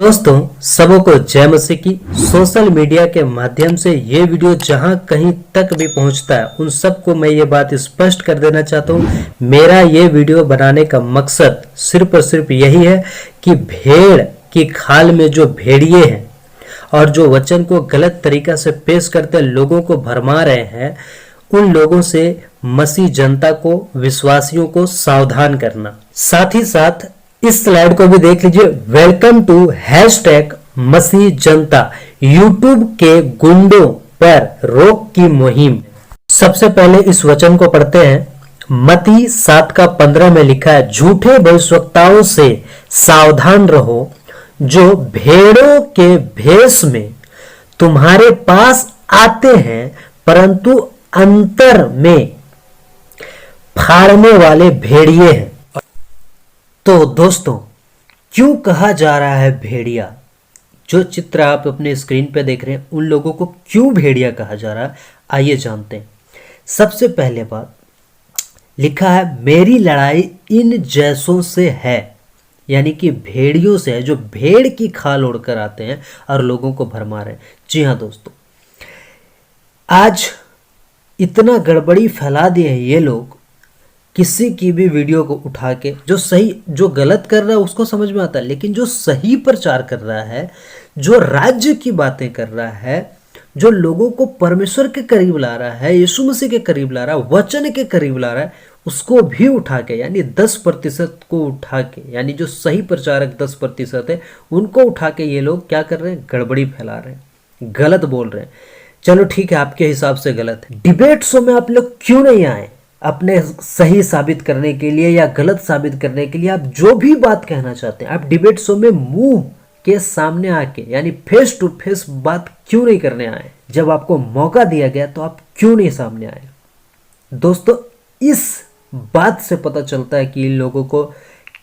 दोस्तों सबों को जय मसीह की। सोशल मीडिया के माध्यम से ये वीडियो जहां कहीं तक भी पहुंचता है उन सबको मैं ये बात स्पष्ट कर देना चाहता हूं। मेरा ये वीडियो बनाने का मकसद सिर्फ और सिर्फ यही है कि भेड़ की खाल में जो भेड़िए हैं और जो वचन को गलत तरीका से पेश करते लोगों को भरमा रहे हैं, उन लोगों से मसीह जनता को, विश्वासियों को सावधान करना। साथ ही साथ इस स्लाइड को भी देख लीजिए। Welcome to hashtag Masih Janata, YouTube के गुंडों पर रोक की मुहिम। सबसे पहले इस वचन को पढ़ते हैं। मत्ती 7:15 में लिखा है, झूठे भविष्यवक्ताओं से सावधान रहो जो भेड़ों के भेष में तुम्हारे पास आते हैं परंतु अंतर में फाड़ने वाले भेड़िए हैं। तो दोस्तों, क्यों कहा जा रहा है भेड़िया? जो चित्र आप अपने स्क्रीन पे देख रहे हैं उन लोगों को क्यों भेड़िया कहा जा रहा है, आइए जानते हैं। सबसे पहले बात लिखा है, मेरी लड़ाई इन जैसों से है, यानी कि भेड़ियों से है जो भेड़ की खाल ओढ़कर आते हैं और लोगों को भरमा रहे हैं। जी हाँ दोस्तों, आज इतना गड़बड़ी फैला दिए हैं ये लोग। किसी की भी वीडियो को उठा के जो गलत कर रहा है उसको समझ में आता है, लेकिन जो सही प्रचार कर रहा है, जो राज्य की बातें कर रहा है, जो लोगों को परमेश्वर के करीब ला रहा है, यीशु मसीह के करीब ला रहा है, वचन के करीब ला रहा है, उसको भी उठा के, यानी 10% को उठा के, यानी जो सही प्रचारक 10% है उनको उठा के ये लोग क्या कर रहे हैं? गड़बड़ी फैला रहे हैं, गलत बोल रहे हैं। चलो ठीक है, आपके हिसाब से गलत है। डिबेट शो में आप लोग क्यों नहीं आए अपने सही साबित करने के लिए या गलत साबित करने के लिए? आप जो भी बात कहना चाहते हैं, आप डिबेट शो में मुंह के सामने आके, यानी फेस टू फेस बात क्यों नहीं करने आए? जब आपको मौका दिया गया तो आप क्यों नहीं सामने आए? दोस्तों, इस बात से पता चलता है कि इन लोगों को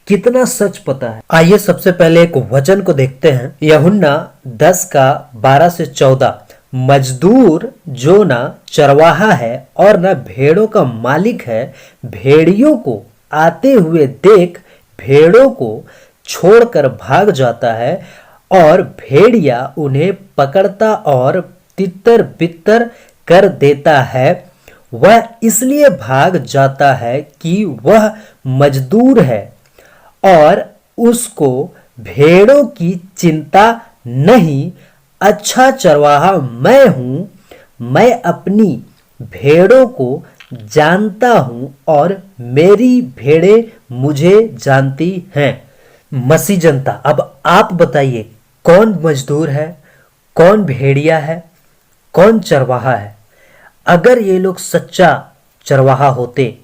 कितना सच पता है। आइए सबसे पहले एक वचन को देखते हैं। यूहन्ना 10:12-14, मजदूर जो ना चरवाहा है और न भेड़ों का मालिक है, भेड़ियों को आते हुए देख भेड़ों को छोड़कर भाग जाता है और भेड़िया उन्हें पकड़ता और तितर बितर कर देता है। वह इसलिए भाग जाता है कि वह मजदूर है और उसको भेड़ों की चिंता नहीं। अच्छा चरवाहा मैं हूं, मैं अपनी भेड़ों को जानता हूं और मेरी भेड़ें मुझे जानती हैं। मसीह जनता, अब आप बताइए, कौन मजदूर है, कौन भेड़िया है, कौन चरवाहा है? अगर ये लोग सच्चा चरवाहा होते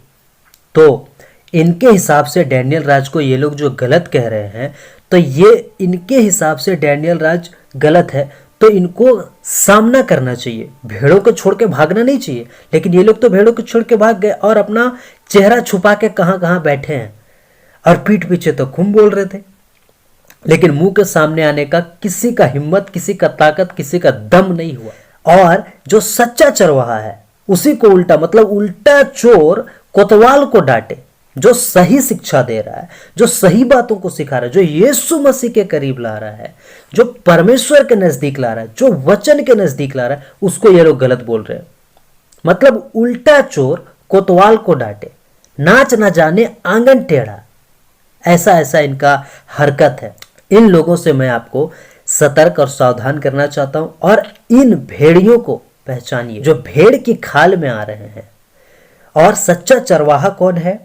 तो इनके हिसाब से डैनियल राज को ये लोग जो गलत कह रहे हैं, तो ये इनके हिसाब से डैनियल राज गलत है, तो इनको सामना करना चाहिए, भेड़ों को छोड़ के भागना नहीं चाहिए। लेकिन ये लोग तो भेड़ों को छोड़ के भाग गए और अपना चेहरा छुपा के कहां कहां बैठे हैं और पीठ पीछे तो खूब बोल रहे थे, लेकिन मुंह के सामने आने का किसी का हिम्मत, किसी का ताकत, किसी का दम नहीं हुआ। और जो सच्चा चरवाहा है उसी को उल्टा, मतलब उल्टा चोर कोतवाल को डांटे, जो सही शिक्षा दे रहा है, जो सही बातों को सिखा रहा है, जो यीशु मसीह के करीब ला रहा है, जो परमेश्वर के नजदीक ला रहा है, जो वचन के नजदीक ला रहा है, उसको ये लोग गलत बोल रहे हैं। मतलब उल्टा चोर कोतवाल को डांटे, नाच ना जाने आंगन टेढ़ा, ऐसा ऐसा इनका हरकत है। इन लोगों से मैं आपको सतर्क और सावधान करना चाहता हूं। और इन भेड़ियों को पहचानिए जो भेड़ की खाल में आ रहे हैं, और सच्चा चरवाहा कौन है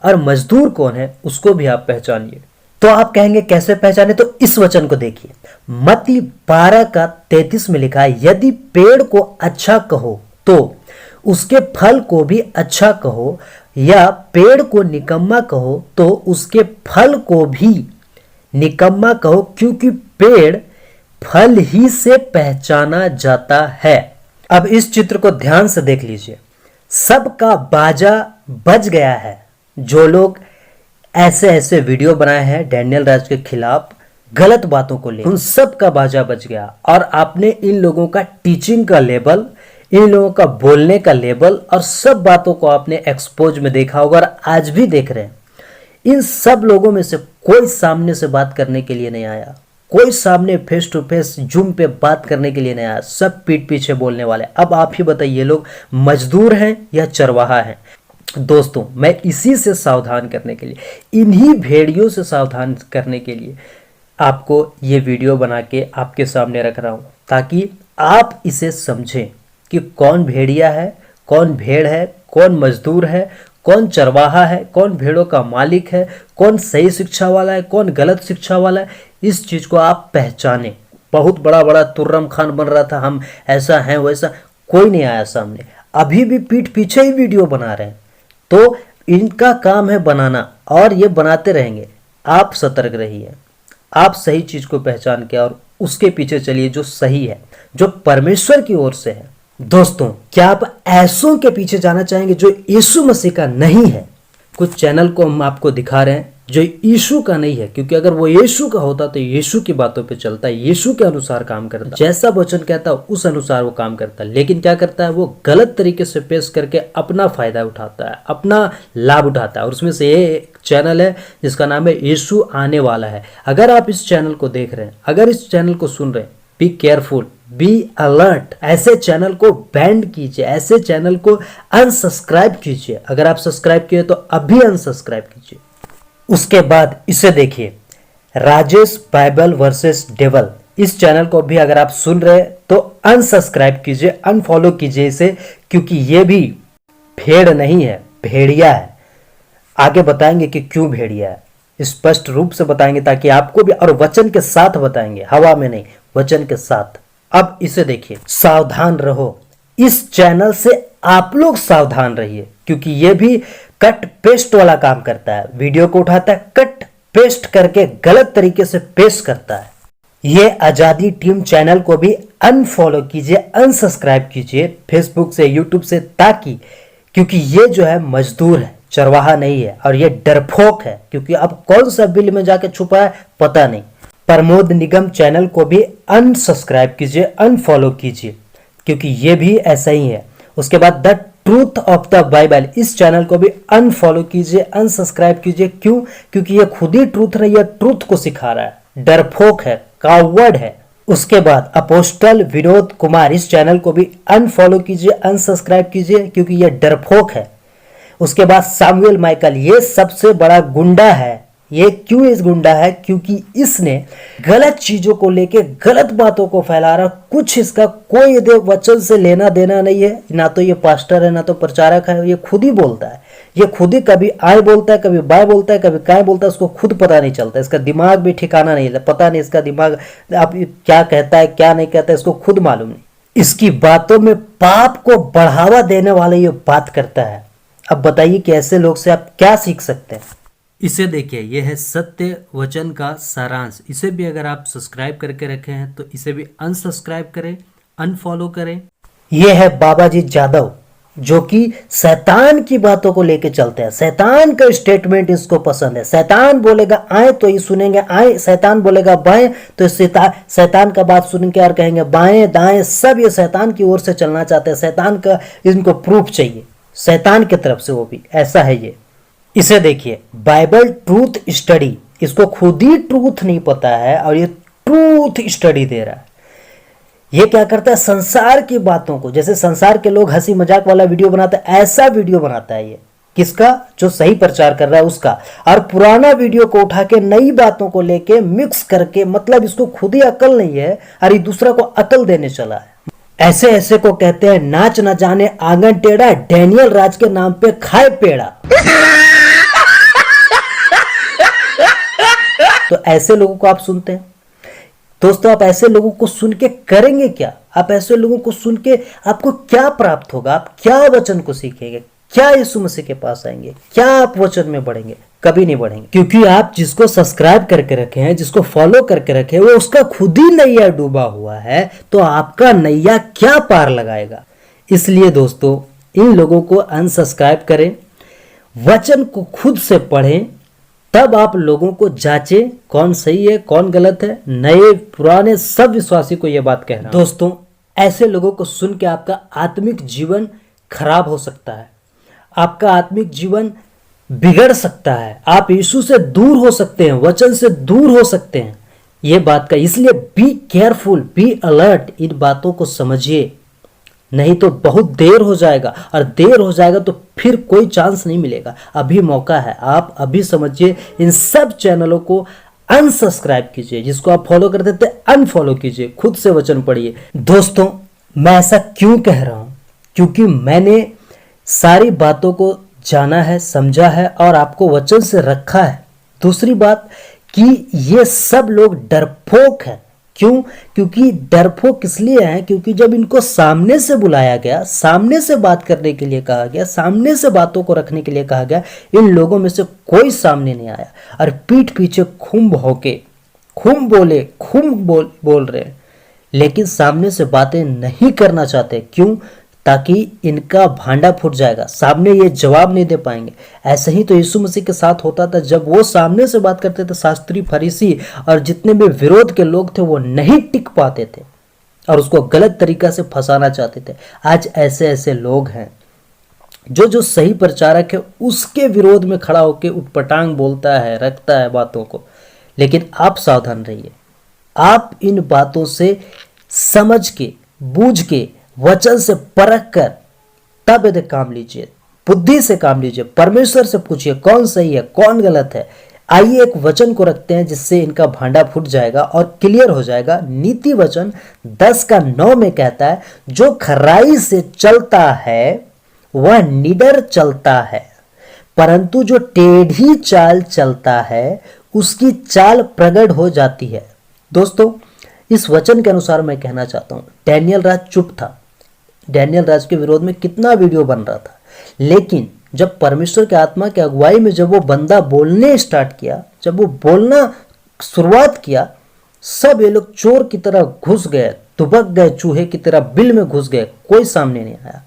और मजदूर कौन है उसको भी आप पहचानिए। तो आप कहेंगे कैसे पहचाने? तो इस वचन को देखिए। मत्ती 12:33 में लिखा है, यदि पेड़ को अच्छा कहो तो उसके फल को भी अच्छा कहो, या पेड़ को निकम्मा कहो तो उसके फल को भी निकम्मा कहो, क्योंकि पेड़ फल ही से पहचाना जाता है। अब इस चित्र को ध्यान से देख लीजिए। सबका बाजा बज गया है। जो लोग ऐसे ऐसे वीडियो बनाए हैं डैनियल राज के खिलाफ गलत बातों को ले, उन सब का बाजा बज गया। और आपने इन लोगों का टीचिंग का लेवल, इन लोगों का बोलने का लेवल और सब बातों को आपने एक्सपोज में देखा होगा और आज भी देख रहे हैं। इन सब लोगों में से कोई सामने से बात करने के लिए नहीं आया। कोई सामने फेस टू फेस जूम पे बात करने के लिए नहीं आया, सब पीठ पीछे बोलने वाले। अब आप ही बताइए, लोग मजदूर हैं या चरवाहा हैं? दोस्तों, मैं इसी से सावधान करने के लिए, इन्हीं भेड़ियों से सावधान करने के लिए आपको ये वीडियो बना के आपके सामने रख रहा हूँ, ताकि आप इसे समझें कि कौन भेड़िया है, कौन भेड़ है, कौन मजदूर है, कौन चरवाहा है, कौन भेड़ों का मालिक है, कौन सही शिक्षा वाला है, कौन गलत शिक्षा वाला है। इस चीज़ को आप पहचानें। बहुत बड़ा बड़ा तुर्रम खान बन रहा था, हम ऐसा हैं वैसा, कोई नहीं आया सामने। अभी भी पीठ पीछे ही वीडियो बना रहे हैं। तो इनका काम है बनाना, और ये बनाते रहेंगे। आप सतर्क रहिए, आप सही चीज़ को पहचान के और उसके पीछे चलिए जो सही है, जो परमेश्वर की ओर से है। दोस्तों, क्या आप ऐसों के पीछे जाना चाहेंगे जो यीशु मसीह का नहीं है? कुछ चैनल को हम आपको दिखा रहे हैं जो यीशु का नहीं है, क्योंकि अगर वो यीशु का होता तो यीशु की बातों पे चलता है, यीशु के अनुसार काम करता, जैसा वचन कहता है उस अनुसार वो काम करता है। लेकिन क्या करता है, वो गलत तरीके से पेश करके अपना फायदा उठाता है, अपना लाभ उठाता है। और उसमें से ये एक चैनल है जिसका नाम है यीशु आने वाला है। अगर आप इस चैनल को देख रहे हैं, अगर इस चैनल को सुन रहे हैं, बी केयरफुल, बी अलर्ट। ऐसे चैनल को बैन कीजिए, ऐसे चैनल को अनसब्सक्राइब कीजिए। अगर आप सब्सक्राइब किए तो अभी अनसब्सक्राइब कीजिए। उसके बाद इसे देखिए, राजेश बाइबल वर्सेस डेवल। इस चैनल को भी अगर आप सुन रहे हैं तो अनसब्सक्राइब कीजिए, अनफॉलो कीजिए इसे, क्योंकि ये भी भेड़ नहीं है, भेड़िया है। आगे बताएंगे कि क्यों भेड़िया है, स्पष्ट रूप से बताएंगे ताकि आपको भी, और वचन के साथ बताएंगे, हवा में नहीं, वचन के साथ। अब इसे देखिए, सावधान रहो। इस चैनल से आप लोग सावधान रहिए, क्योंकि ये भी कट पेस्ट वाला काम करता है। वीडियो को उठाता है, कट पेस्ट करके गलत तरीके से पेस्ट करता है। ये आजादी टीम चैनल को भी अनफॉलो कीजिए, अनसब्सक्राइब कीजिए फेसबुक से, यूट्यूब से, ताकि, क्योंकि ये जो है मजदूर है, चरवाहा नहीं है, और ये डरपोक है। क्योंकि अब कौन सा बिल में जाके छुपा है पता नहीं। प्रमोद निगम चैनल को भी अनसब्सक्राइब कीजिए, अनफॉलो कीजिए, क्योंकि ये भी ऐसा ही है। उसके बाद the truth of the Bible, इस चैनल को भी अनफॉलो कीजिए, अनसब्सक्राइब कीजिए। क्यों? क्योंकि ये खुद ही ट्रूथ नहीं, ये ट्रूथ को सिखा रहा है, डरपोक है, कावर्ड है। उसके बाद अपोस्टल विनोद कुमार, इस चैनल को भी अनफॉलो कीजिए, अनसब्सक्राइब कीजिए, क्योंकि ये डरपोक है। उसके बाद सामुएल माइकल, ये सबसे बड़ा गुंडा है। ये क्यों इस गुंडा है? क्योंकि इसने गलत चीजों को लेके गलत बातों को फैला रहा, कुछ इसका कोई वचन से लेना देना नहीं है। ना तो ये पास्टर है, ना तो प्रचारक है, ये खुद ही बोलता है। ये खुद ही कभी आए बोलता है, कभी बाय बोलता है, कभी काय बोलता है, उसको खुद पता नहीं चलता। इसका दिमाग भी ठिकाना नहीं है, पता नहीं इसका दिमाग अब क्या कहता है क्या नहीं कहता है, इसको खुद मालूम नहीं। इसकी बातों में पाप को बढ़ावा देने वाले ये बात करता है। अब बताइए कि ऐसे लोग से आप क्या सीख सकते हैं? इसे देखिए, यह है सत्य वचन का सारांश। इसे भी अगर आप सब्सक्राइब करके रखे हैं तो इसे भी अनसब्सक्राइब करें, अनफॉलो करें। यह है बाबा जी जादव, जो कि शैतान की बातों को लेके चलते हैं। शैतान का स्टेटमेंट इसको पसंद है। शैतान बोलेगा आए तो ये सुनेंगे आए, शैतान बोलेगा बाएं तो शैतान का बात सुन के और कहेंगे बाएं दाएं, सब ये शैतान की ओर से चलना चाहते हैं। शैतान का इनको प्रूफ चाहिए, शैतान की तरफ से, वो भी ऐसा है ये। इसे देखिए, बाइबल ट्रूथ स्टडी, इसको खुद ही ट्रूथ नहीं पता है और ये ट्रूथ स्टडी दे रहा है। ये क्या करता है, संसार की बातों को, जैसे संसार के लोग हंसी मजाक वाला वीडियो बनाते हैं, ऐसा वीडियो बनाता है ये। किसका? जो सही प्रचार कर रहा है उसका। और पुराना वीडियो को उठा के नई बातों को लेके मिक्स करके, मतलब इसको खुद ही अकल नहीं है और ये दूसरा को अकल देने चला है। ऐसे ऐसे को कहते हैं नाच न जाने आंगन टेढ़ा, डैनियल राज के नाम पे खाए पेड़ा। तो ऐसे लोगों को आप सुनते हैं। दोस्तों, आप ऐसे लोगों को सुन के करेंगे क्या? आप ऐसे लोगों को सुन के आपको क्या प्राप्त होगा? आप क्या वचन को सीखेंगे? क्या यीशु मसीह के पास आएंगे? क्या आप वचन में बढ़ेंगे? कभी नहीं बढ़ेंगे, क्योंकि आप जिसको सब्सक्राइब करके रखे हैं, जिसको फॉलो करके रखे हैं, वो उसका खुद ही नैया डूबा हुआ है, तो आपका नैया क्या पार लगाएगा? इसलिए दोस्तों, इन लोगों को अनसब्सक्राइब करें, वचन को खुद से पढ़ें, तब आप लोगों को जांचें कौन सही है कौन गलत है। नए पुराने सब विश्वासी को यह बात कह रहा हूं। दोस्तों, ऐसे लोगों को सुन के आपका आत्मिक जीवन खराब हो सकता है, आपका आत्मिक जीवन बिगड़ सकता है, आप यीशु से दूर हो सकते हैं, वचन से दूर हो सकते हैं। ये बात का, इसलिए बी केयरफुल, बी अलर्ट, इन बातों को समझिए, नहीं तो बहुत देर हो जाएगा, और देर हो जाएगा तो फिर कोई चांस नहीं मिलेगा। अभी मौका है, आप अभी समझिए, इन सब चैनलों को अनसब्सक्राइब कीजिए, जिसको आप फॉलो करते थे अनफॉलो कीजिए, खुद से वचन पढ़िए। दोस्तों, मैं ऐसा क्यों कह रहा हूं? क्योंकि मैंने सारी बातों को जाना है, समझा है और आपको वचन से रखा है। दूसरी बात कि ये सब लोग डरपोक हैं। क्यों? क्योंकि डरपोक इसलिए हैं क्योंकि जब इनको सामने से बुलाया गया, सामने से बात करने के लिए कहा गया, सामने से बातों को रखने के लिए कहा गया, इन लोगों में से कोई सामने नहीं आया और पीठ पीछे खूब भौंके, खूब बोल रहे हैं, लेकिन सामने से बातें नहीं करना चाहते। क्यों? ताकि इनका भांडा फूट जाएगा, सामने ये जवाब नहीं दे पाएंगे। ऐसे ही तो यीशु मसीह के साथ होता था, जब वो सामने से बात करते थे, शास्त्री, फरीसी और जितने भी विरोध के लोग थे वो नहीं टिक पाते थे और उसको गलत तरीका से फंसाना चाहते थे। आज ऐसे ऐसे लोग हैं जो सही प्रचारक है उसके विरोध में खड़ा होकर उटपटांग बोलता है, रखता है बातों को। लेकिन आप सावधान रहिए, आप इन बातों से समझ के, बूझ के, वचन से परख कर तब यदि काम लीजिए, बुद्धि से काम लीजिए, परमेश्वर से पूछिए कौन सही है कौन गलत है। आइए एक वचन को रखते हैं जिससे इनका भांडा फूट जाएगा और क्लियर हो जाएगा। नीति वचन 10:9 में कहता है, जो खराई से चलता है वह निडर चलता है, परंतु जो टेढ़ी चाल चलता है उसकी चाल प्रगट हो जाती है। दोस्तों, इस वचन के अनुसार मैं कहना चाहता हूं, डैनियल राज चुप था। डैनियल राज के विरोध में कितना वीडियो बन रहा था, लेकिन जब परमेश्वर के आत्मा की अगुवाई में जब वो बंदा बोलने स्टार्ट किया, जब वो बोलना शुरुआत किया, सब ये लोग चोर की तरह घुस गए, दुबक गए, चूहे की तरह बिल में घुस गए, कोई सामने नहीं आया।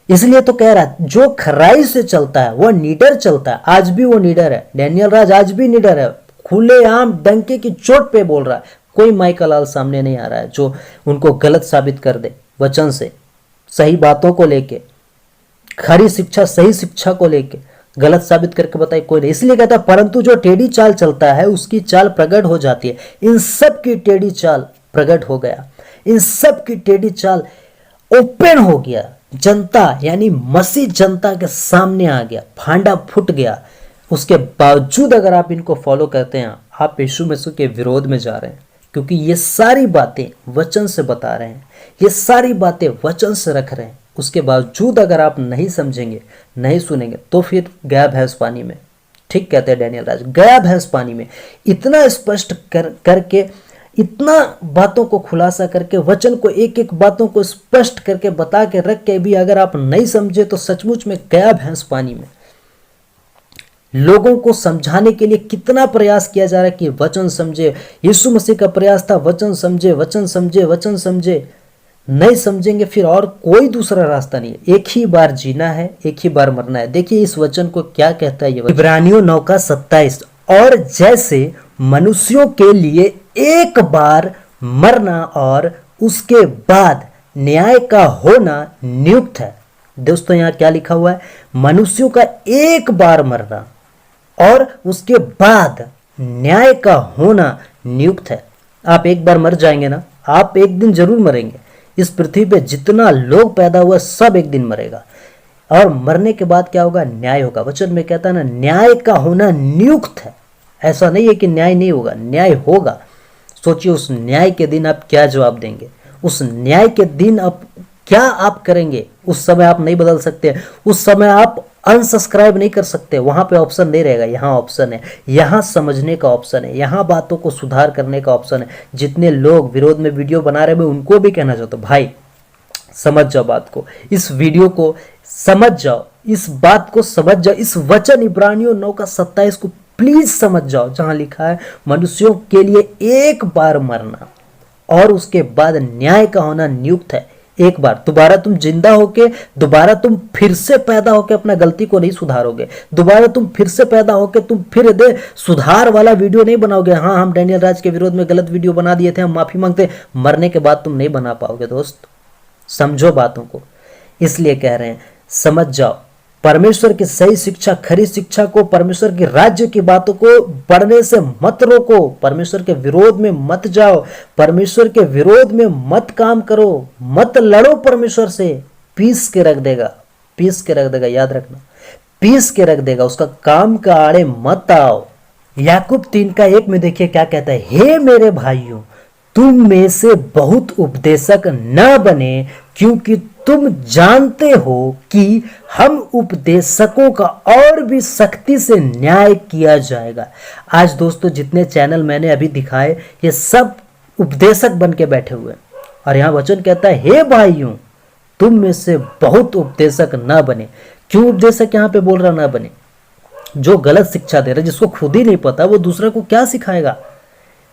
इसलिए तो कह रहा है, जो खराई से चलता है वह निडर चलता है। आज भी वो निडर है, डैनियल राज आज भी निडर है, खुलेआम डंके की चोट पे बोल रहा है। कोई माइकल लाल सामने नहीं आ रहा है जो उनको गलत साबित कर दे वचन से, सही बातों को लेके, खरी शिक्षा, सही शिक्षा को लेके गलत साबित करके बताए, कोई नहीं। इसलिए कहता है, परंतु जो टेढ़ी चाल चलता है उसकी चाल प्रगट हो जाती है। इन सब की टेढ़ी चाल प्रगट हो गया, इन सब की टेढ़ी चाल ओपन हो गया। जनता यानी मसीह जनता के सामने आ गया, भांडा फूट गया। उसके बावजूद अगर आप इनको फॉलो करते हैं, आप यीशु मसीह के विरोध में जा रहे हैं, क्योंकि ये सारी बातें वचन से बता रहे हैं, ये सारी बातें वचन से रख रहे हैं। उसके बावजूद अगर आप नहीं समझेंगे, नहीं सुनेंगे, तो फिर गया भैंस पानी में। ठीक कहते हैं डैनियल राज, गया भैंस पानी में। इतना स्पष्ट करके, इतना बातों को खुलासा करके, वचन को एक एक बातों को स्पष्ट करके बता के रख के भी अगर आप नहीं समझे तो सचमुच में गया भैंस पानी में। लोगों को समझाने के लिए कितना प्रयास किया जा रहा है कि वचन समझे। यीशु मसीह का प्रयास था, वचन समझे, वचन समझे, वचन समझे। नहीं समझेंगे फिर और कोई दूसरा रास्ता नहीं है। एक ही बार जीना है, एक ही बार मरना है। देखिए इस वचन को क्या कहता है ये वचन। इब्रानियों 9:27, और जैसे मनुष्यों के लिए एक बार मरना और उसके बाद न्याय का होना नियुक्त है। दोस्तों यहाँ क्या लिखा हुआ है? मनुष्यों का एक बार मरना और उसके बाद न्याय का होना नियुक्त है। आप एक बार मर जाएंगे ना, आप एक दिन जरूर मरेंगे। इस पृथ्वी पे जितना लोग पैदा हुआ सब एक दिन मरेगा, और मरने के बाद क्या होगा? न्याय होगा। वचन में कहता है ना, न्याय का होना नियुक्त है। ऐसा नहीं है कि न्याय नहीं होगा, न्याय होगा। सोचिए उस न्याय के दिन आप क्या जवाब देंगे, उस न्याय के दिन आप क्या आप करेंगे। उस समय आप नहीं बदल सकते, उस समय आप अनसब्सक्राइब नहीं कर सकते। वहां पे ऑप्शन नहीं रहेगा, यहाँ ऑप्शन है, यहाँ समझने का ऑप्शन है, यहाँ बातों को सुधार करने का ऑप्शन है। जितने लोग विरोध में वीडियो बना रहे हैं उनको भी कहना चाहता हूं, भाई समझ जाओ बात को, इस वीडियो को समझ जाओ, इस बात को समझ जाओ, इस वचन इब्रानियों 9:27 को प्लीज समझ जाओ, जहां लिखा है मनुष्यों के लिए एक बार मरना और उसके बाद न्याय का होना नियुक्त है। एक बार दोबारा तुम जिंदा होके, दोबारा तुम फिर से पैदा होके अपना गलती को नहीं सुधारोगे। दोबारा तुम फिर से पैदा होके तुम फिर दे सुधार वाला वीडियो नहीं बनाओगे। हाँ, हम डैनियल राज के विरोध में गलत वीडियो बना दिए थे, हम माफी मांगते। मरने के बाद तुम नहीं बना पाओगे। दोस्त समझो बातों को, इसलिए कह रहे हैं समझ जाओ, परमेश्वर की सही शिक्षा, खरी शिक्षा को, परमेश्वर की राज्य की बातों को पढ़ने से मत रोको, परमेश्वर के विरोध में मत जाओ, परमेश्वर के विरोध में मत काम करो, मत लड़ो परमेश्वर से। पीस के रख देगा, पीस के रख देगा, याद रखना, पीस के रख देगा, उसका काम का आड़े मत आओ। याकूब 3:1 में देखिए क्या कहता है, हे मेरे भाइयों, तुम में से बहुत उपदेशक न बने, क्योंकि तुम जानते हो कि हम उपदेशकों का और भी सख्ती से न्याय किया जाएगा। आज दोस्तों जितने चैनल मैंने अभी दिखाए ये सब उपदेशक बन के बैठे हुए हैं, और यहाँ वचन कहता है हे भाइयों, तुम में से बहुत उपदेशक न बने। क्यों उपदेशक यहाँ पे बोल रहा ना बने? जो गलत शिक्षा दे रहा है, जिसको खुद ही नहीं पता, वो दूसरे को क्या सिखाएगा,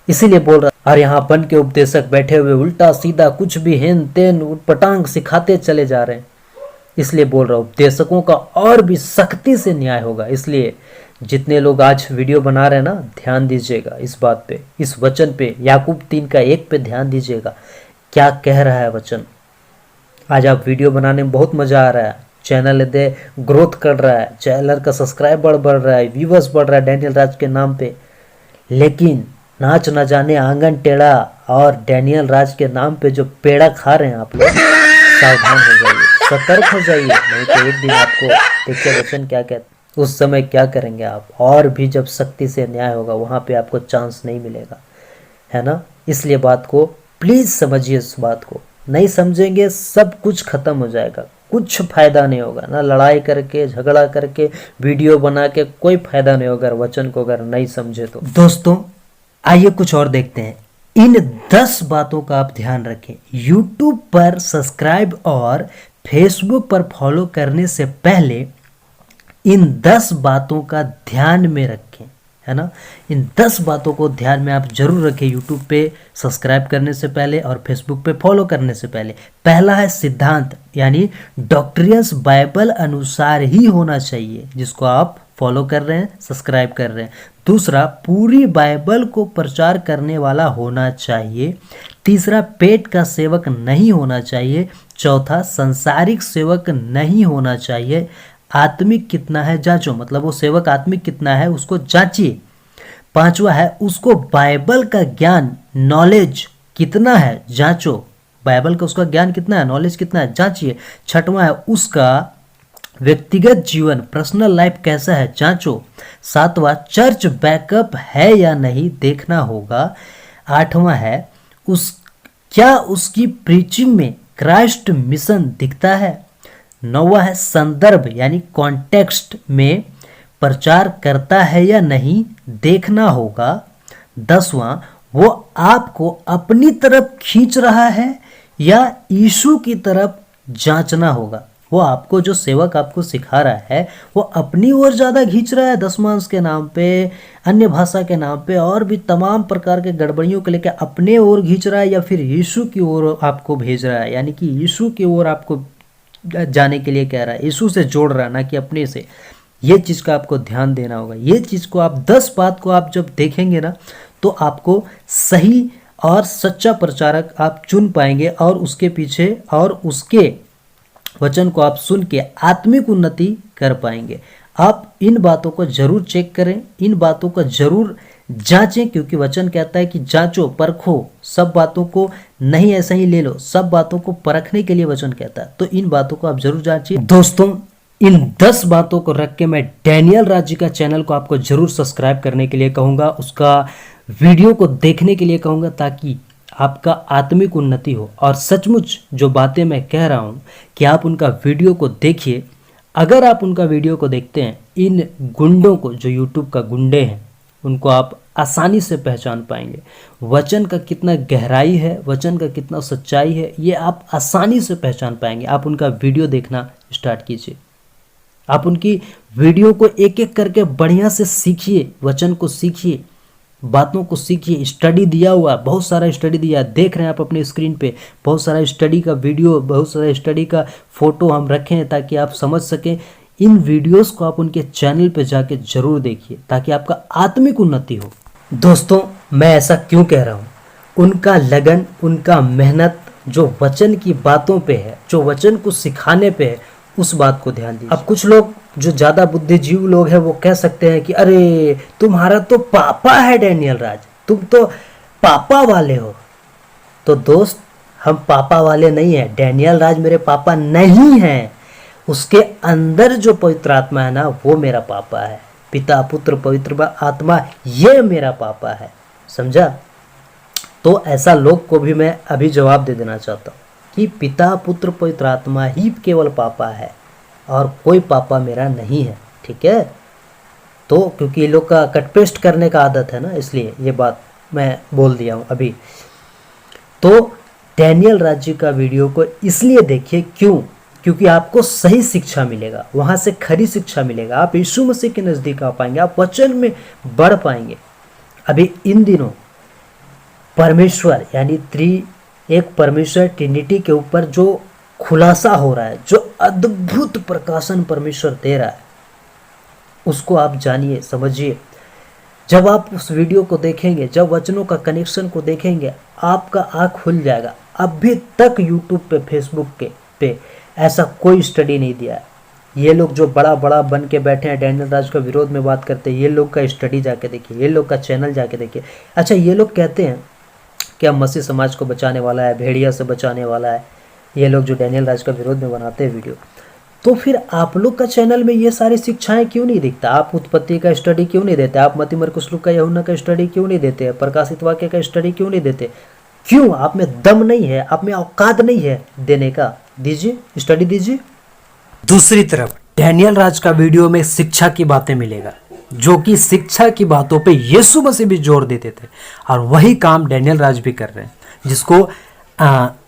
इसीलिए बोल रहा। और यहाँ बन के उपदेशक बैठे हुए उल्टा सीधा कुछ भी हेन तेन पटांग सिखाते चले जा रहे हैं, इसलिए बोल रहा हूँ उपदेशकों का और भी सख्ती से न्याय होगा। इसलिए जितने लोग आज वीडियो बना रहे हैं ना, ध्यान दीजिएगा इस बात पे, इस वचन पे, याकूब 3:1 पे ध्यान दीजिएगा क्या कह रहा है वचन। आज आप वीडियो बनाने में बहुत मजा आ रहा है, चैनल दे ग्रोथ कर रहा है, चैनल का सब्सक्राइबर बढ़ रहा है, व्यूवर्स बढ़ रहा है डैनियल राज के नाम पे, लेकिन नाच न जाने आंगन टेढ़ा और डैनियल राज के नाम पे जो पेड़ा खा रहे हैं आप लोग, सावधान हो जाइए, सतर्क हो जाइए, नहीं तो एक दिन आपको देखिए वचन क्या कहते, उस समय क्या करेंगे आप। और भी जब सख्ती से न्याय होगा वहाँ पे आपको चांस नहीं मिलेगा, है ना। इसलिए बात को प्लीज समझिए, इस बात को नहीं समझेंगे सब कुछ खत्म हो जाएगा, कुछ फायदा नहीं होगा, ना लड़ाई करके झगड़ा करके वीडियो बना के कोई फायदा नहीं होगा, वचन को अगर नहीं समझे तो। दोस्तों आइए कुछ और देखते हैं। इन 10 बातों का आप ध्यान रखें। YouTube पर सब्सक्राइब और Facebook पर फॉलो करने से पहले इन 10 बातों का ध्यान में रखें, है ना। इन 10 बातों को ध्यान में आप जरूर रखें YouTube पे सब्सक्राइब करने से पहले और Facebook पे फॉलो करने से पहले। पहला है सिद्धांत, यानी डॉक्ट्रियंस बाइबल अनुसार ही होना चाहिए, जिसको आप फॉलो कर रहे हैं, सब्सक्राइब कर रहे हैं। दूसरा, पूरी बाइबल को प्रचार करने वाला होना चाहिए। तीसरा, पेट का सेवक नहीं होना चाहिए। चौथा, संसारिक सेवक नहीं होना चाहिए। आत्मिक कितना है जांचो, मतलब वो सेवक आत्मिक कितना है उसको जांचिए। पांचवा है, उसको बाइबल का ज्ञान, नॉलेज कितना है जांचो, बाइबल का उसका ज्ञान कितना है, नॉलेज कितना है जांचिए। छठवां है, उसका व्यक्तिगत जीवन, पर्सनल लाइफ कैसा है जांचो। सातवां, चर्च बैकअप है या नहीं देखना होगा। आठवां है, क्या उसकी प्रीचिंग में क्राइस्ट मिशन दिखता है। नौवां है, संदर्भ यानी कॉन्टेक्स्ट में प्रचार करता है या नहीं देखना होगा। 10वां, वो आपको अपनी तरफ खींच रहा है या यीशु की तरफ जांचना होगा। वो आपको, जो सेवक आपको सिखा रहा है, वो अपनी ओर ज़्यादा खींच रहा है दशमांश के नाम पे, अन्य भाषा के नाम पे और भी तमाम प्रकार के गड़बड़ियों को लेकर अपने ओर खींच रहा है, या फिर यीशु की ओर आपको भेज रहा है, यानी कि यीशु की ओर आपको जाने के लिए कह रहा है, यीशु से जोड़ रहा है, ना कि अपने से। ये चीज़ का आपको ध्यान देना होगा। ये चीज़ को आप 10 बात को आप जब देखेंगे ना, तो आपको सही और सच्चा प्रचारक आप चुन पाएंगे, और उसके पीछे और उसके वचन को आप सुन के आत्मिक उन्नति कर पाएंगे। आप इन बातों को जरूर चेक करें, इन बातों को जरूर जांचें, क्योंकि वचन कहता है कि जांचो परखो, सब बातों को नहीं ऐसा ही ले लो, सब बातों को परखने के लिए वचन कहता है। तो इन बातों को आप जरूर जांचिए। दोस्तों इन 10 बातों को रख के मैं डैनियल राज जी का चैनल को आपको जरूर सब्सक्राइब करने के लिए कहूँगा, उसका वीडियो को देखने के लिए कहूँगा, ताकि आपका आत्मिक उन्नति हो। और सचमुच जो बातें मैं कह रहा हूँ कि आप उनका वीडियो को देखिए। अगर आप उनका वीडियो को देखते हैं, इन गुंडों को, जो यूट्यूब का गुंडे हैं, उनको आप आसानी से पहचान पाएंगे। वचन का कितना गहराई है, वचन का कितना सच्चाई है, ये आप आसानी से पहचान पाएंगे। आप उनका वीडियो देखना स्टार्ट कीजिए, आप उनकी वीडियो को एक एक करके बढ़िया से सीखिए, वचन को सीखिए, बातों को सीखिए। स्टडी दिया हुआ, बहुत सारा स्टडी दिया, देख रहे हैं आप अपने स्क्रीन पे, बहुत सारा स्टडी का वीडियो, बहुत सारा स्टडी का फोटो हम रखे हैं, ताकि आप समझ सकें। इन वीडियोस को आप उनके चैनल पे जाके जरूर देखिए, ताकि आपका आत्मिक उन्नति हो। दोस्तों मैं ऐसा क्यों कह रहा हूँ, उनका लगन, उनका मेहनत जो वचन की बातों पे है, जो वचन को सिखाने पे है, उस बात को ध्यान दीजिए। अब कुछ लोग जो ज़्यादा बुद्धिजीवी लोग हैं वो कह सकते हैं कि अरे तुम्हारा तो पापा है डैनियल राज, तुम तो पापा वाले हो। तो दोस्त, हम पापा वाले नहीं हैं। डैनियल राज मेरे पापा नहीं हैं। उसके अंदर जो पवित्र आत्मा है ना, वो मेरा पापा है। पिता पुत्र पवित्र आत्मा, ये मेरा पापा है। समझा? तो ऐसा लोग को भी मैं अभी जवाब दे देना चाहता हूँ कि पिता पुत्र पवित्र आत्मा ही केवल पापा है और कोई पापा मेरा नहीं है। ठीक है? तो क्योंकि ये लोग का कट पेस्ट करने का आदत है ना, इसलिए ये बात मैं बोल दिया हूँ अभी। तो डैनियल राज जी का वीडियो को इसलिए देखिए, क्योंकि आपको सही शिक्षा मिलेगा, वहाँ से खरी शिक्षा मिलेगा। आप यीशु मसीह के नज़दीक आ पाएंगे, आप वचन में बढ़ पाएंगे। अभी इन दिनों परमेश्वर यानी एक परमेश्वर ट्रिनिटी के ऊपर जो खुलासा हो रहा है, जो अद्भुत प्रकाशन परमेश्वर दे रहा है, उसको आप जानिए, समझिए। जब आप उस वीडियो को देखेंगे, जब वचनों का कनेक्शन को देखेंगे, आपका आँख खुल जाएगा। अभी तक यूट्यूब पे, फेसबुक पे ऐसा कोई स्टडी नहीं दिया है। ये लोग जो बड़ा बड़ा बन के बैठे हैं, डैनियल राज का विरोध में बात करते हैं, ये लोग का स्टडी जाके देखिए, ये लोग का चैनल जाके देखिए। अच्छा, ये लोग कहते हैं कि अब मसीह समाज को बचाने वाला है, भेड़िया से बचाने वाला है, ये लोग जो डैनियल राज का विरोध में बनाते हैं वीडियो। तो फिर आप लोग का चैनल में ये सारी शिक्षाएं क्यों नहीं दिखता? आप उत्पत्ति का स्टडी क्यों नहीं देते? आप मत्ती मरकुस लूका यूहन्ना का स्टडी क्यों नहीं देते? प्रकाशित वाक्य का स्टडी क्यों नहीं देते? क्यों? आप में दम नहीं है, आप में औकात नहीं है देने का? दीजिए, स्टडी दीजिए। दूसरी तरफ डैनियल राज का वीडियो में शिक्षा की बातें मिलेगा, जो कि शिक्षा की बातों पे यीशु मसीह भी जोर देते थे, और वही काम डैनियल राज भी कर रहे हैं, जिसको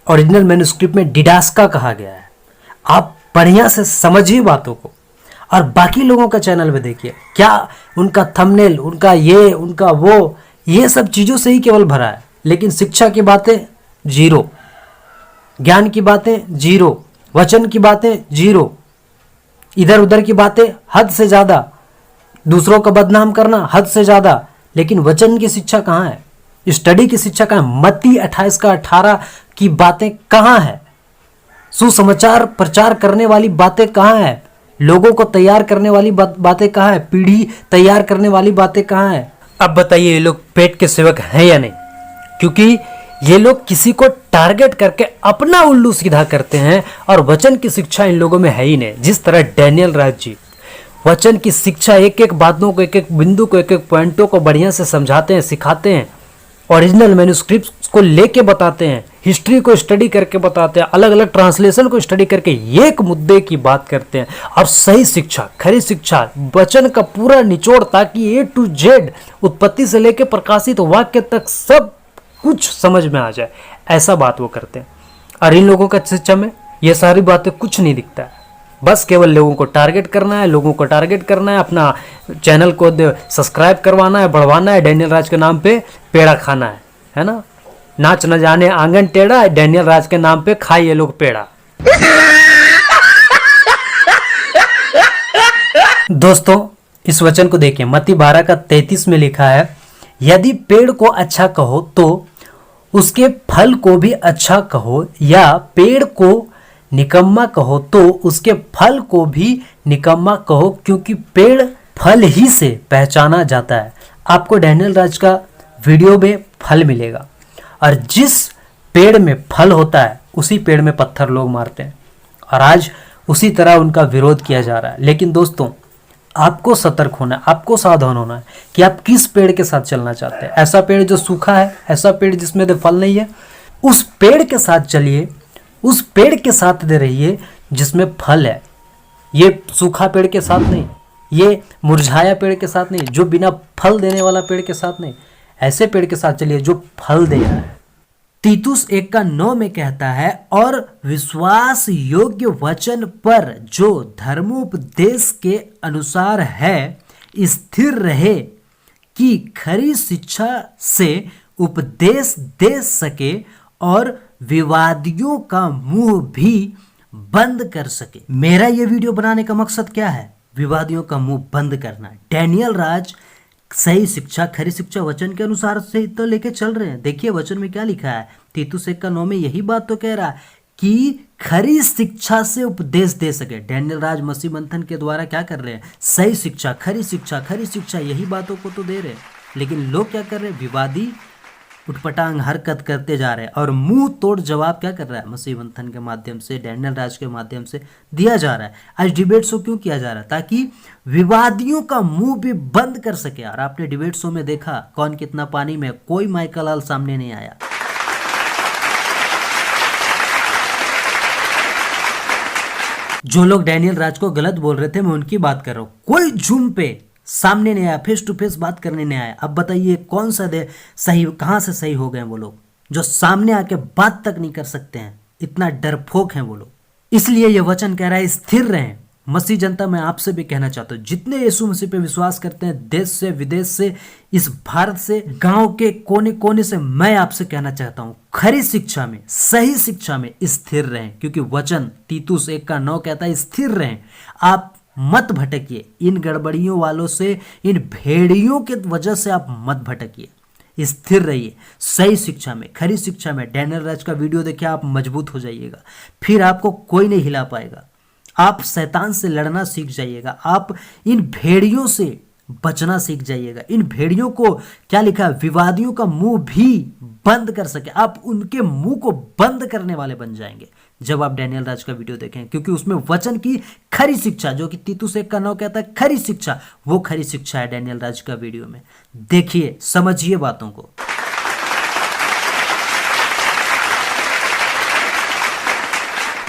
ओरिजिनल मैन्युस्क्रिप्ट में डिडास्का कहा गया है। आप बढ़िया से समझिए बातों को, और बाकी लोगों का चैनल में देखिए, क्या उनका थंबनेल, उनका ये, उनका वो, ये सब चीज़ों से ही केवल भरा है, लेकिन शिक्षा की बातें जीरो, ज्ञान की बातें जीरो, वचन की बातें जीरो, इधर उधर की बातें हद से ज़्यादा, दूसरों का बदनाम करना हद से ज़्यादा। लेकिन वचन की शिक्षा कहाँ है? स्टडी की शिक्षा कहाँ है? मत्ती 28 का 18 की बातें कहाँ है? सुसमाचार प्रचार करने वाली बातें कहाँ है? लोगों को तैयार करने वाली बातें कहाँ है? पीढ़ी तैयार करने वाली बातें कहाँ है? अब बताइए, ये लोग पेट के सेवक हैं या नहीं? क्योंकि ये लोग किसी को टारगेट करके अपना उल्लू सीधा करते हैं, और वचन की शिक्षा इन लोगों में है ही नहीं। जिस तरह डैनियल राज जी वचन की शिक्षा, एक एक बातों को, एक एक बिंदु को, एक एक पॉइंटों को बढ़िया से समझाते हैं, सिखाते हैं, ओरिजिनल मैन्युस्क्रिप्ट को लेके बताते हैं, हिस्ट्री को स्टडी करके बताते हैं, अलग अलग ट्रांसलेशन को स्टडी करके एक मुद्दे की बात करते हैं, और सही शिक्षा, खरी शिक्षा, वचन का पूरा निचोड़, ताकि A to Z उत्पत्ति से लेके प्रकाशित वाक्य तक सब कुछ समझ में आ जाए, ऐसा बात वो करते हैं। और इन लोगों का शिक्षा में ये सारी बातें कुछ नहीं दिखता है। बस केवल लोगों को टारगेट करना है, लोगों को टारगेट करना है, अपना चैनल को सब्सक्राइब करवाना है, बढ़वाना है, डैनियल राज के नाम पे पेड़ा खाना है ना? नाच न जाने आंगन टेढ़ा, डैनियल राज के नाम पे खाए ये लोग पेड़ा। दोस्तों, इस वचन को देखिए, मत्ती 12 का 33 में लिखा है, यदि पेड़ को अच्छा कहो तो उसके फल को भी अच्छा कहो, या पेड़ को निकम्मा कहो तो उसके फल को भी निकम्मा कहो, क्योंकि पेड़ फल ही से पहचाना जाता है। आपको डैनियल राज का वीडियो में फल मिलेगा, और जिस पेड़ में फल होता है उसी पेड़ में पत्थर लोग मारते हैं, और आज उसी तरह उनका विरोध किया जा रहा है। लेकिन दोस्तों, आपको सतर्क होना है, आपको सावधान होना है कि आप किस पेड़ के साथ चलना चाहते हैं। ऐसा पेड़ जो सूखा है, ऐसा पेड़ जिसमें फल नहीं है, उस पेड़ के साथ चलिए, उस पेड़ के साथ दे रहिए जिसमें फल है। ये सूखा पेड़ के साथ नहीं, ये मुरझाया पेड़ के साथ नहीं, जो बिना फल देने वाला पेड़ के साथ नहीं, ऐसे पेड़ के साथ चलिए जो फल दे रहा है। तीतुस 1:9 में कहता है, और विश्वास योग्य वचन पर जो धर्मोपदेश के अनुसार है स्थिर रहे, कि खरी शिक्षा से उपदेश दे सके और विवादियों का मुंह भी बंद कर सके। मेरा ये वीडियो बनाने का मकसद क्या है? विवादियों का मुंह बंद करना। डैनियल राज सही शिक्षा, खरी शिक्षा वचन के अनुसार से तो लेके चल रहे हैं। देखिए वचन में क्या लिखा है, तीतुस 1:9 में यही बात तो कह रहा है कि खरी शिक्षा से उपदेश दे सके। डैनियल राज मसीह मंथन के द्वारा क्या कर रहे हैं? सही शिक्षा, खरी शिक्षा यही बातों को तो दे रहे हैं। लेकिन लोग क्या कर रहे हैं? विवादी उटपटांग हरकत करते जा रहे हैं और मुंह तोड़ जवाब क्या कर रहा है? मसीह मंथन के माध्यम से, डैनियल राज के माध्यम से दिया जा रहा है। आज डिबेट शो क्यों किया जा रहा है? ताकि विवादियों का मुंह भी बंद कर सके। और आपने डिबेट शो में देखा कौन कितना पानी में, कोई माइकल लाल सामने नहीं आया। जो लोग डैनियल राज को गलत बोल रहे थे, मैं उनकी बात कर रहा हूं। कोई जूम पे सामने नहीं आया, फेस टू फेस बात करने नहीं आया। अब बताइए कौन सा सही, कहां से सही हो गए वो लोग जो सामने आके बात तक नहीं कर सकते हैं? इतना डरपोक हैं वो लोग। इसलिए ये वचन कह रहा है स्थिर रहें। मसीह जनता, मैं आपसे भी कहना चाहता हूं, जितने यीशु मसीह पे विश्वास करते हैं, देश से, विदेश से, इस भारत से, गांव के कोने कोने से, मैं आपसे कहना चाहता हूं, खरी शिक्षा में, सही शिक्षा में स्थिर रहें। क्योंकि वचन तीतुस 1:9 कहता है स्थिर रहें। आप मत भटकिए इन गड़बड़ियों वालों से, इन भेड़ियों के वजह से आप मत भटकिए। स्थिर रहिए सही शिक्षा में, खरी शिक्षा में। डैनियल राज का वीडियो देखिए, आप मजबूत हो जाइएगा। फिर आपको कोई नहीं हिला पाएगा। आप शैतान से लड़ना सीख जाइएगा। आप इन भेड़ियों से बचना सीख जाइएगा। इन भेड़ियों को क्या लिखा है? विवादियों का मुंह भी बंद कर सके। आप उनके मुंह को बंद करने वाले बन जाएंगे जब आप डैनियल राज का वीडियो देखें। क्योंकि उसमें वचन की खरी शिक्षा, जो कि तीतुस 1:9 कहता है खरी शिक्षा, वो खरी शिक्षा है डैनियल राज का वीडियो में। देखिए, समझिए बातों को।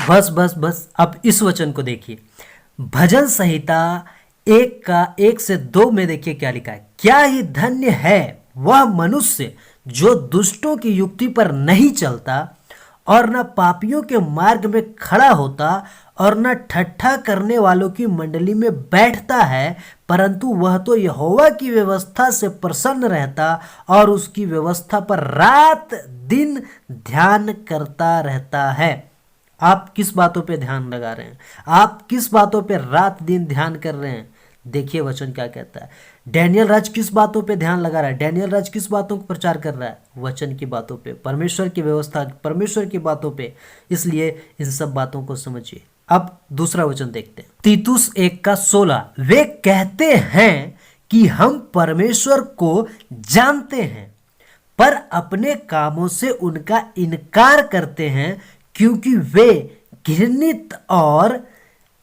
बस अब इस वचन को देखिए। भजन संहिता 1:1-2 में देखिए क्या लिखा है। क्या ही धन्य है वह मनुष्य जो दुष्टों की युक्ति पर नहीं चलता और न पापियों के मार्ग में खड़ा होता और न ठट्ठा करने वालों की मंडली में बैठता है, परंतु वह तो यहोवा की व्यवस्था से प्रसन्न रहता और उसकी व्यवस्था पर रात दिन ध्यान करता रहता है। आप किस बातों पे ध्यान लगा रहे हैं? आप किस बातों पे रात दिन ध्यान कर रहे हैं? देखिए वचन क्या कहता है। डैनियल राज किस बातों पे ध्यान लगा रहा है? डैनियल राज किस बातों को प्रचार कर रहा है? वचन की बातों पे, परमेश्वर की व्यवस्था, परमेश्वर की बातों पे। इसलिए इन सब बातों को समझिए। अब दूसरा वचन देखते हैं, तीतुस 1:16। वे कहते हैं कि हम परमेश्वर को जानते हैं, पर अपने कामों से उनका इनकार करते हैं, क्योंकि वे घृणित और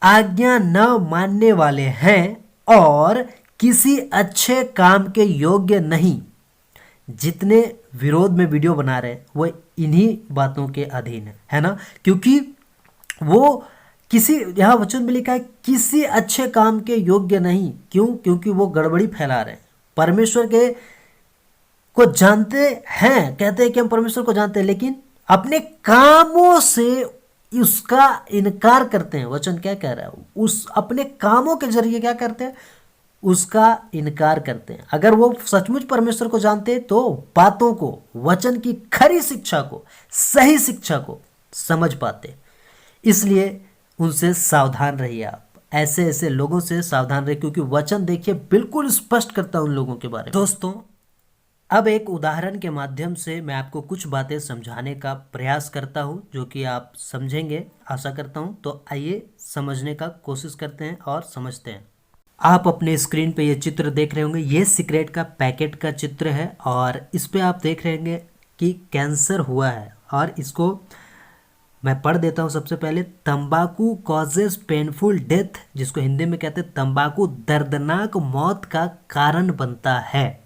आज्ञा न मानने वाले हैं और किसी अच्छे काम के योग्य नहीं। जितने विरोध में वीडियो बना रहे हैं वो इन्हीं बातों के अधीन है ना? क्योंकि वो किसी, यहां वचन में लिखा है किसी अच्छे काम के योग्य नहीं। क्यों? क्योंकि वो गड़बड़ी फैला रहे हैं। परमेश्वर के को जानते हैं, कहते हैं कि हम परमेश्वर को जानते हैं, लेकिन अपने कामों से उसका इनकार करते हैं। वचन क्या कह रहा है? उस अपने कामों के जरिए क्या करते हैं? उसका इनकार करते हैं। अगर वो सचमुच परमेश्वर को जानते हैं तो बातों को, वचन की खरी शिक्षा को, सही शिक्षा को समझ पाते। इसलिए उनसे सावधान रहिए। आप ऐसे ऐसे लोगों से सावधान रहिए, क्योंकि वचन देखिए बिल्कुल स्पष्ट करता है उन लोगों के बारे में। दोस्तों, अब एक उदाहरण के माध्यम से मैं आपको कुछ बातें समझाने का प्रयास करता हूं, जो कि आप समझेंगे, आशा करता हूं। तो आइए समझने का कोशिश करते हैं और समझते हैं। आप अपने स्क्रीन पे ये चित्र देख रहे होंगे, ये सिगरेट का पैकेट का चित्र है और इस पे आप देख रहे होंगे कि कैंसर हुआ है। और इसको मैं पढ़ देता हूँ सबसे पहले। तंबाकू कॉजेज पेनफुल डेथ, जिसको हिंदी में कहते हैं तंबाकू दर्दनाक मौत का कारण बनता है।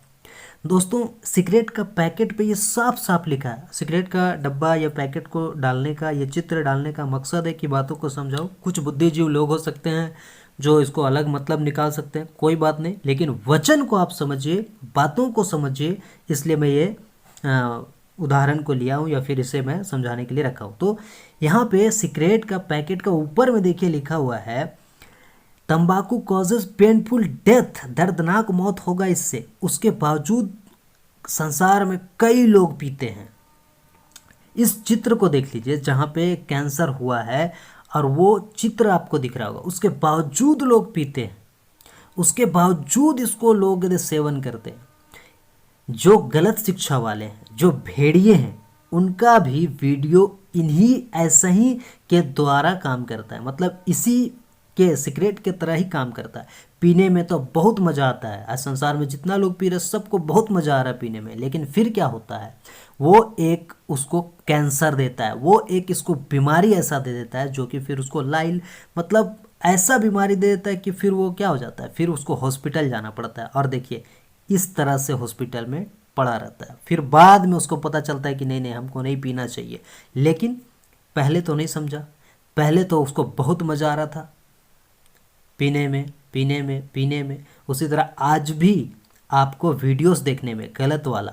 दोस्तों, सिगरेट का पैकेट पे ये साफ साफ लिखा है। सिगरेट का डब्बा या पैकेट को डालने का, ये चित्र डालने का मकसद है कि बातों को समझाओ। कुछ बुद्धिजीवी लोग हो सकते हैं जो इसको अलग मतलब निकाल सकते हैं, कोई बात नहीं, लेकिन वचन को आप समझिए, बातों को समझिए। इसलिए मैं ये उदाहरण को लिया हूँ या फिर इसे मैं समझाने के लिए रखा हूँ। तो यहाँ पे सिगरेट का पैकेट का ऊपर में देखिए लिखा हुआ है तंबाकू कॉजेज पेनफुल डेथ, दर्दनाक मौत होगा इससे। उसके बावजूद संसार में कई लोग पीते हैं। इस चित्र को देख लीजिए जहाँ पे कैंसर हुआ है और वो चित्र आपको दिख रहा होगा। उसके बावजूद लोग पीते हैं, उसके बावजूद इसको लोग सेवन करते हैं। जो गलत शिक्षा वाले हैं, जो भेड़िए हैं, उनका भी वीडियो इन्हीं ऐसा ही के द्वारा काम करता है, मतलब इसी के सिगरेट के तरह ही काम करता है। पीने में तो बहुत मज़ा आता है, आज संसार में जितना लोग पी रहे सबको बहुत मज़ा आ रहा है पीने में, लेकिन फिर क्या होता है, वो एक उसको कैंसर देता है, वो एक इसको बीमारी ऐसा दे देता है जो कि फिर उसको लाइल मतलब ऐसा बीमारी दे देता है कि फिर वो क्या हो जाता है, फिर उसको हॉस्पिटल जाना पड़ता है। और देखिए इस तरह से हॉस्पिटल में पड़ा रहता है, फिर बाद में उसको पता चलता है कि नहीं नहीं हमको नहीं पीना चाहिए, लेकिन पहले तो नहीं समझा, पहले तो उसको बहुत मज़ा आ रहा था पीने में। उसी तरह आज भी आपको वीडियोस देखने में गलत वाला,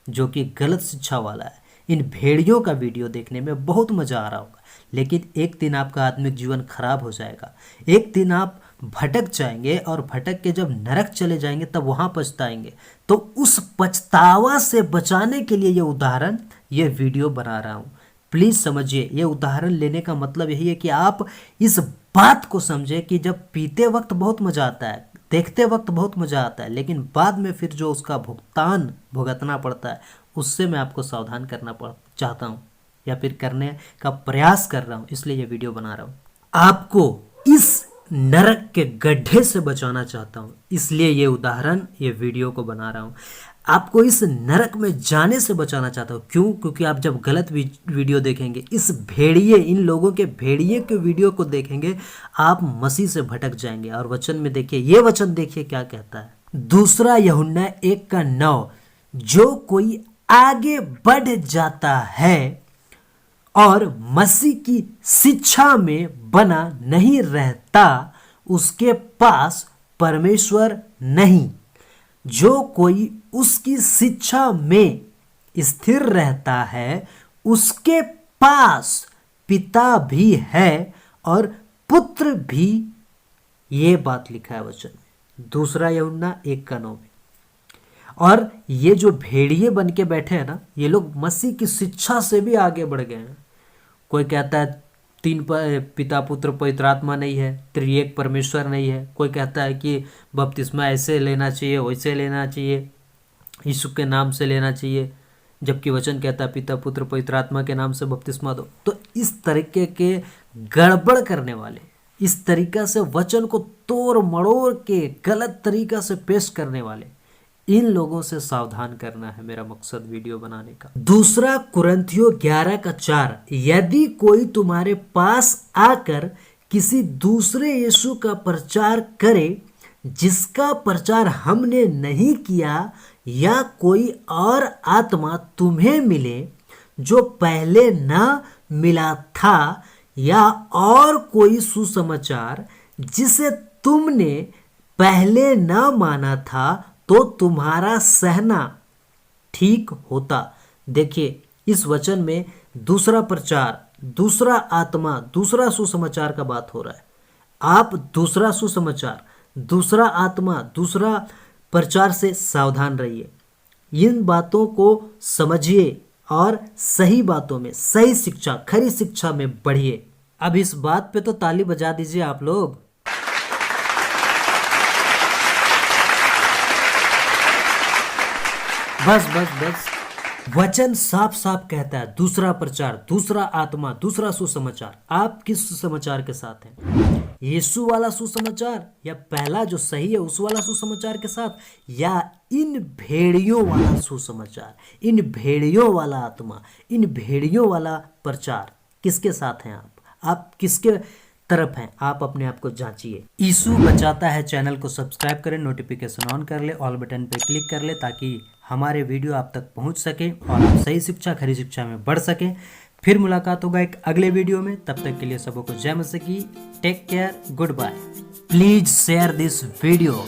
जो कि गलत शिक्षा वाला है, इन भेड़ियों का वीडियो देखने में बहुत मज़ा आ रहा होगा, लेकिन एक दिन आपका आत्मिक जीवन खराब हो जाएगा, एक दिन आप भटक जाएंगे और भटक के जब नरक चले जाएंगे तब वहाँ पछताएंगे। तो उस पछतावा से बचाने के लिए ये उदाहरण, ये वीडियो बना रहा हूँ। प्लीज़ समझिए, ये उदाहरण लेने का मतलब यही है कि आप इस बात को समझें कि जब पीते वक्त बहुत मज़ा आता है, देखते वक्त बहुत मज़ा आता है, लेकिन बाद में फिर जो उसका भुगतान भुगतना पड़ता है, उससे मैं आपको सावधान करना चाहता हूँ, या फिर करने का प्रयास कर रहा हूँ, इसलिए ये वीडियो बना रहा हूँ। आपको इस नरक के गड्ढे से बचाना चाहता हूँ, इसलिए ये उदाहरण, ये वीडियो को बना रहा हूँ। आपको इस नरक में जाने से बचाना चाहता हूँ। क्यों? क्योंकि आप जब गलत वीडियो देखेंगे, इस भेड़िए, इन लोगों के भेड़िए के वीडियो को देखेंगे, आप मसीह से भटक जाएंगे। और वचन में देखिए, ये वचन देखिए क्या कहता है, 2 यूहन्ना 1:9, जो कोई आगे बढ़ जाता है और मसीह की शिक्षा में बना नहीं रहता, उसके पास परमेश्वर नहीं। जो कोई उसकी शिक्षा में स्थिर रहता है, उसके पास पिता भी है और पुत्र भी। ये बात लिखा है वचन में, 2 यूहन्ना 1:9 में। और ये जो भेड़िए बन के बैठे हैं ना, ये लोग मसीह की शिक्षा से भी आगे बढ़ गए हैं। कोई कहता है 3 पिता पुत्र पवित्र आत्मा नहीं है, त्रिएक परमेश्वर नहीं है। कोई कहता है कि बपतिस्मा ऐसे लेना चाहिए, वैसे लेना चाहिए, यीशु के नाम से लेना चाहिए, जबकि वचन कहता है पिता पुत्र पवित्र आत्मा के नाम से बपतिस्मा दो। तो इस तरीके के गड़बड़ करने वाले, इस तरीका से वचन को तोड़ मड़ोड़ के गलत तरीका से पेश करने वाले, इन लोगों से सावधान करना है मेरा मकसद वीडियो बनाने का। 2 कुरिन्थियों 11:4, यदि कोई तुम्हारे पास आकर किसी दूसरे यीशु का प्रचार करे जिसका प्रचार हमने नहीं किया, या कोई और आत्मा तुम्हें मिले जो पहले न मिला था, या और कोई सुसमाचार जिसे तुमने पहले न माना था, तो तुम्हारा सहना ठीक होता। देखिए इस वचन में दूसरा प्रचार, दूसरा आत्मा, दूसरा सुसमाचार का बात हो रहा है। आप दूसरा सुसमाचार, दूसरा आत्मा, दूसरा प्रचार से सावधान रहिए। इन बातों को समझिए और सही बातों में, सही शिक्षा, खरी शिक्षा में बढ़िए। अब इस बात पे तो ताली बजा दीजिए आप लोग। बस वचन साफ साफ कहता है, दूसरा प्रचार, दूसरा आत्मा, दूसरा सुसमाचार। आप किस सुसमाचार के साथ हैं? यीशु वाला सुसमाचार, या पहला जो सही है उस वाला सुसमाचार के साथ, या इन भेड़ियों वाला सुसमाचार, इन भेड़ियों वाला आत्मा, इन भेड़ियों वाला प्रचार, किसके साथ हैं आप किसके तरफ हैं? आप अपने आप को जांचिए। यीशु बचाता है चैनल को सब्सक्राइब करें, नोटिफिकेशन ऑन कर ले, ऑल बटन पे क्लिक कर ले, ताकि हमारे वीडियो आप तक पहुंच सके और आप सही शिक्षा, खरी शिक्षा में बढ़ सकें। फिर मुलाकात होगा एक अगले वीडियो में, तब तक के लिए सबको जय मसीह की। Take care, good bye. Please share this video.